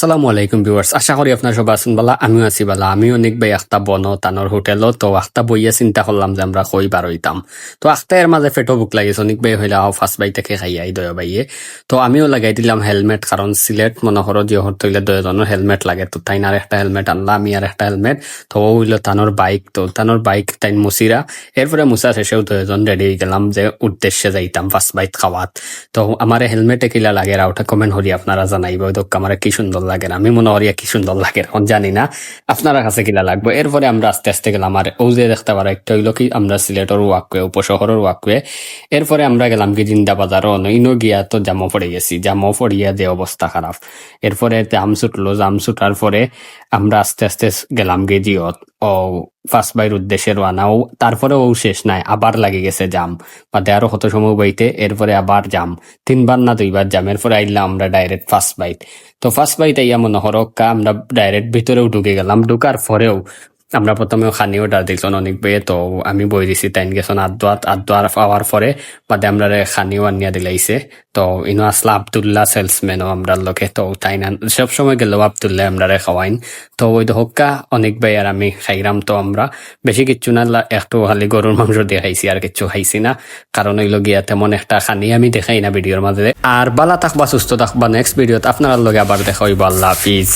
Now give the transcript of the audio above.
আসসালামু আলাইকুম ভিউয়ার্স, আশা করি আপনার সবাই আছেন বালা। আমিও আছি বালা। আমি অনেক ভাই আখতা বনো তানোর হোটেলও তো আখতা বইয়া চিন্তা করলাম যে আমরা কই বার হইতাম। তো আখতা এর মাঝে ফেটো বুক লাগিয়েছে, অনেক ভাই হইলে আও ফার্স্ট বাই থেকে খাইয়াই দয়া বাইয়ে। তো আমিও লাগাই দিলাম হেলমেট, কারণ সিলেট মনোহর যে হতে হইলে দয়জনের হেলমেট লাগে। তো তাইন আর একটা হেলমেট আনলাম, আমি আর একটা হেলমেট। তো ও হইলো তানোর বাইক, তো তানোর বাইক তাইন মুসিরা। এরপরে মুসা শেষেও দয়জন রেডি হয়ে গেলাম যে উদ্দেশ্যে যাইতাম ফার্স্ট বাইট খাওয়াত। তো আমার হেলমেটে কিলা লাগে আর ওটা কমেন্ট হরি আপনারা জানাইব। তো আমার কি সুন্দর লাগে, আমি মনে করি কি সুন্দর লাগে, এখন জানি না আপনারা কাছে কিলা লাগবে। এরপরে আমরা আস্তে আস্তে গেলাম, আর ও যে দেখতে পারো একটা হইলো কি আমরা সিলেটের ওয়াকওয়ে, উপশহরের ওয়াকওয়ে। এরপরে আমরা গেলাম কি জিন্দা বাজারও নইনো গিয়া তো জামও পড়ে গেছি, জামও পড়িয়া যে অবস্থা খারাপ। এরপরে জাম ছুটলো, জাম ছুটার পরে আমরা আস্তে আস্তে গেলাম গে জিয়ত ও ফার্স্ট বাইর উদ্দেশ্যে রওনা। ও তারপরে ও শেষ নাই, আবার লাগে গেছে জাম, বাদে আরো কত সময় বাইতে। এরপরে আবার জাম, তিনবার না দুইবার জাম। এরপরে আইলাম আমরা ডাইরেক্ট ফার্স্ট বাইট। তো ফার্স্ট বাইট আইয়া মনে হরক্কা আমরা ডাইরেক্ট ভিতরেও ঢুকে গেলাম। ঢুকার পরেও আমরা প্রথমে খানি অর্ডার দিয়েছিলাম অনেক বেয়ে। তো আমি বই দিছি, তাইন গেছেন আদোয়ার পাওয়ার পরে বাদে আমরা খানিও আনিয়া দিলাইছে। তো ইনো আসলা আবদুল্লাহ সেলসম্যানও আমরা লোকে। তো তাই না সবসময় গেলেও আবদুল্লাহ আমরা খাওয়াইন। তো ওই হক্কা অনেক ভাই আর আমি খাইলাম। তো আমরা বেশি কিচ্ছু না, একটু খালি গরুর মাংস দিয়ে খাইছি, আর কিচ্ছু খাইছি না, কারণ ওইলো গিয়া তেমন একটা খানি আমি দেখাই না ভিডিওর মাঝে। আর বালা থাকবা, সুস্থ থাকবা, নেক্সট ভিডিওতে আপনার লগে আবার দেখা হইব। আল্লাহ হাফিজ।